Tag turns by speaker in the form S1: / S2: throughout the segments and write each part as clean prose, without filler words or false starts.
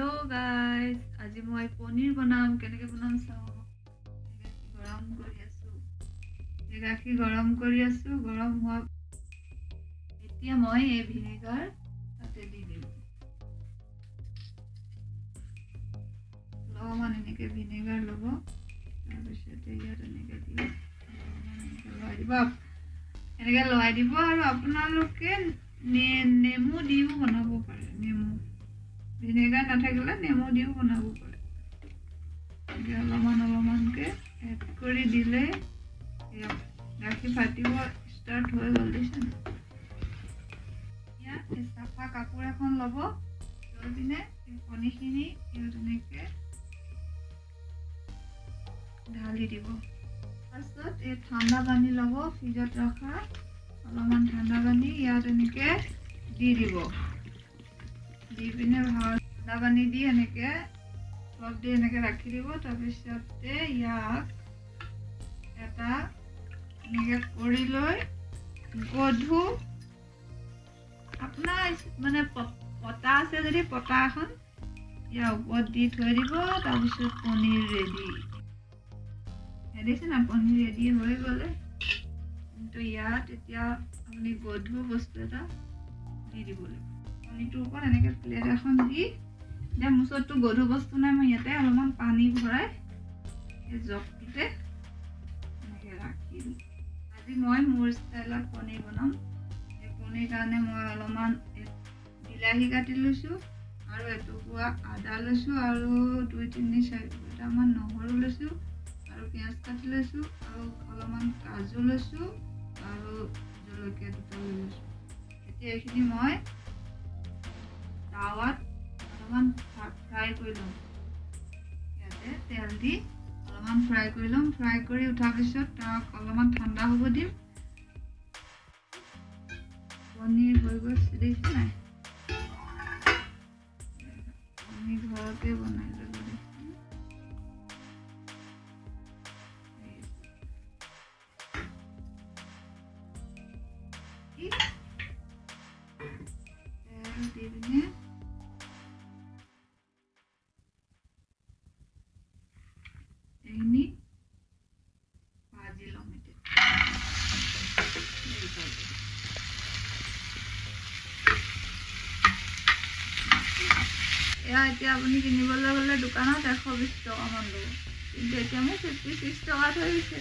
S1: Hello guys, आज मैं पनीर बनाम केनेके बनाम चाও गाखिर गरम करि आছো गरम हुआ এতিয়া মই এই ভিনেগাৰ তাতে দি দিম অলপমান এনেকে ভিনেগাৰ ল'ব তাৰপিছতে ইয়াত এনেকে দিব এনেকে লগাই দিব আৰু আপোনালোকে নেমু দিও বনাব পাৰে নেমু ভিনেগাৰ নাথাকিলে নেমু দিও বনাব পাৰে অলপমানকে এড কৰি দিলে গাখীৰ ফাটিব ষ্টাৰ্ট হৈ গ'ল দিছে ইয়াত চাফা কাপোৰ এখন ল'ব লৈ পিনে কণীখিনি ইয়াত এনেকে ঢালি দিব তাৰপিছত এই ঠাণ্ডা পানী ল'ব ফ্ৰিজত ৰখা অলপমান ঠাণ্ডা পানী ইয়াত এনেকে দি দিব দি পিনে ঠাণ্ডা পানী দি এনেকে অলপ দি এনেকে ৰাখি দিব তাৰপিছতে ইয়াক এটা এনেকে কৰি লৈ গধু আপোনাৰ মানে পতা আছে যদি পতা এখন ইয়াৰ ওপৰত দি থৈ দিব তাৰপিছত পনীৰ ৰেডি দেখিছে না পনীৰ ৰেডি হৈ গ'লে কিন্তু ইয়াত এতিয়া আপুনি গধু বস্তু এটা দি দিব লাগিব পনীৰটোৰ ওপৰত এনেকে প্লেট এখন দি এতিয়া মুচতটো গধু বস্তু নাই মই ইয়াতে অলপমান পানী ভৰাই এই জগটোতে এনেকে ৰাখি দিম আজি মই মোৰ ষ্টাইলত পনীৰ বনাম এই পনীৰ কাৰণে মই অলপমান বিলাহী কাটি লৈছোঁ আৰু এটুকুৰা আদা লৈছোঁ আৰু 2-4টা মান নহৰু লৈছোঁ আৰু পিঁয়াজ কাটি লৈছোঁ আৰু অলপমান কাজু লৈছোঁ আৰু জলকীয়া দুটা লৈছোঁ এতিয়া এইখিনি মই তাৱাত অলপমান ফ্ৰাই কৰি ল'ম ইয়াতে তেল দি অলপমান ফ্ৰাই কৰি ল'ম ফ্ৰাই কৰি উঠাৰ পিছত তাক অলপমান ঠাণ্ডা হ'ব দিম পনীৰ হৈ গৈছে দেখিছে নাই আমি ঘৰতে বনাই ল'ব তেল দি পিনে এইখিনি ভাজি ল'ম এতিয়া আপুনি কিনিবলৈ গ'লে দোকানত 120 টকামান ল'ব কিন্তু এতিয়া মোৰ 56 টকাত হৈ গৈছে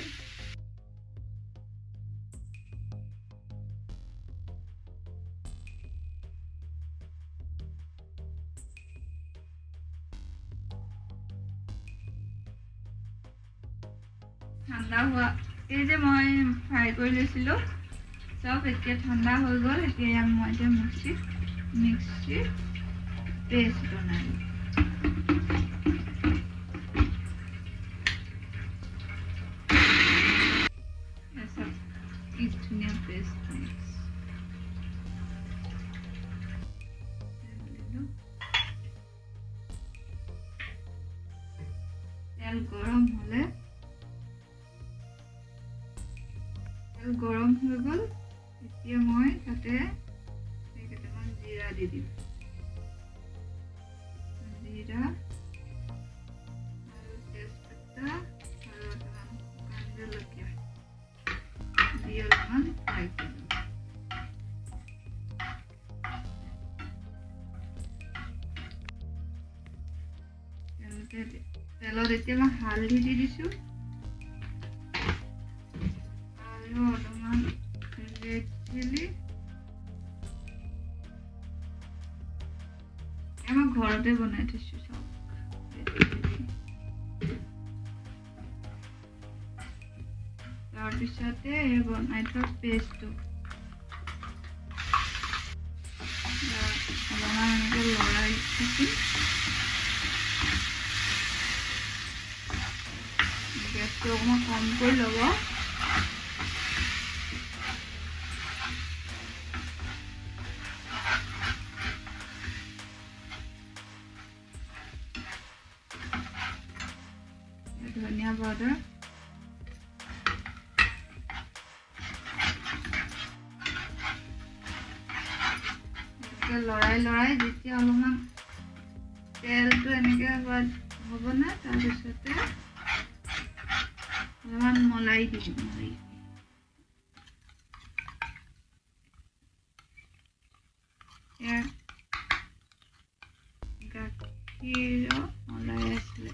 S1: ঠাণ্ডা হোৱা এই যে মই ফ্ৰাই কৰি লৈছিলোঁ চব এতিয়া ঠাণ্ডা হৈ গ'ল এতিয়া ইয়াক মই এতিয়া মিক্সিত পেষ্ট বনাই কি ধুনীয়া পেষ্ট তেল গৰম হ'লে তেল গৰম হৈ গ'ল এতিয়া মই তাতে কেইটামান জিৰা দি দিম জিৰা আৰু তেজপাতা আৰু অকণমান শুকান জলকীয়া দি অলপমান ফ্ৰাই কৰি দিম তেলত এতিয়া মই হালধি দি দিছোঁ আৰু অলপমান ৰেড চিলি মই ঘৰতে বনাই থৈছোঁ চব তাৰপিছতে এই বনাই থোৱা পেষ্টটো অলপমান এনেকৈ লৰাই থাকিম গেছটো অকণমান কম কৰি ল'ব ধনিয়া পাউডাৰ লৰাই যেতিয়া অলপমান তেলটো এনেকৈ হ'ব না, তাৰপিছতে অলপমান মলাই দিম। গাখীৰ মলাই আছিলে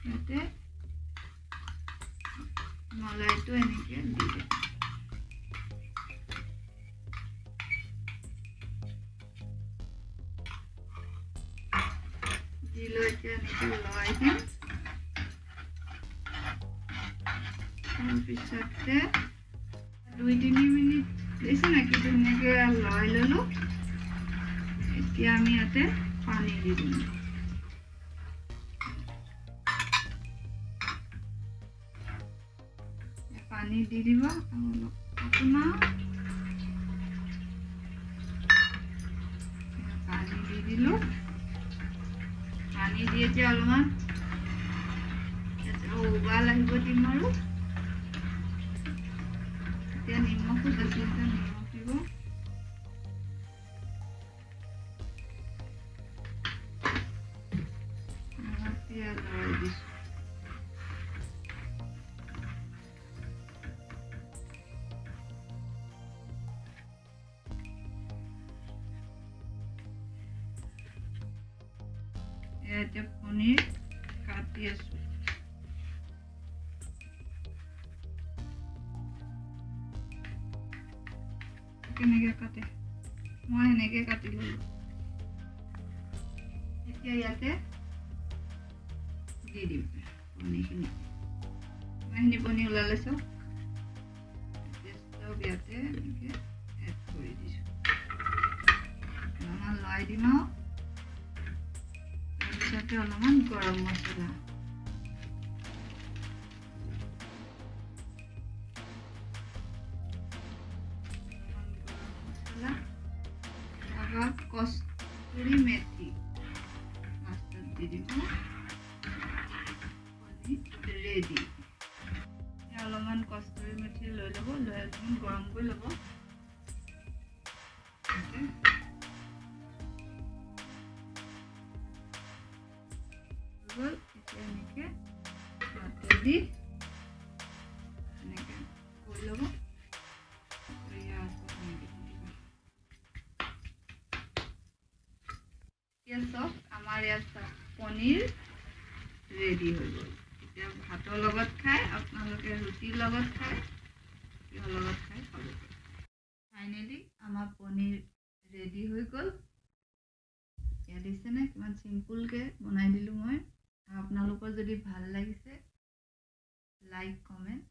S1: ইয়াতে মলাইটো এনেকৈ দি দিম। দি লৈ এতিয়া এনেকৈ লৰাই দিম। তাৰপিছতে 2-3 মিনিট দিছে নেকি ধুনীয়াকৈ লৰাই ল'লোঁ। এতিয়া আমি ইয়াতে পানী দি দিম। পানী দি দিব আপোনাৰ, পানী দি দিলোঁ। পানী দি এতিয়া অলপমান উবাল আহিব দিম আৰু এতিয়া নিমখো বেছি নিমখ দিব। লৰাই দিছোঁ। এতিয়া পনীৰ কাটি আছোঁ। কেনেকৈ কাটে, মই সেনেকৈ কাটি ল'লোঁ। এতিয়া ইয়াতে দি দিম পনীৰখিনি। ইমানখিনি পনীৰ ওলালে চব ইয়াতে এনেকৈ এড কৰি দিছোঁ। অলপমান লৰাই দিম আৰু তাৰপিছতে অলপমান গৰম মছলা, তাৰপৰা কস্তুৰী মেথি লাষ্টত দি দিব। ৰেডি। অলপমান কস্তুৰী মেথি লৈ ল'ব, লৈ অলপমান গৰম কৰি ল'ব। এতিয়া এনেকৈ হাতেদি এনেকৈ কৰি ল'ব। এতিয়া চব আমাৰ ইয়াত পনীৰ ৰেডি হৈ গ'ল। এতিয়া ভাতৰ লগত খাই, আপোনালোকে ৰুটিৰ লগত খাই, কিহৰ লগত খাই খাব পাৰে। ফাইনেলি আমাৰ পনীৰ ৰেডি হৈ গ'ল। ইয়াত দিছেনে কিমান চিম্পুলকৈ বনাই দিলোঁ মই। আপোনালোকৰ যদি ভাল লাগিছে লাইক কমেণ্ট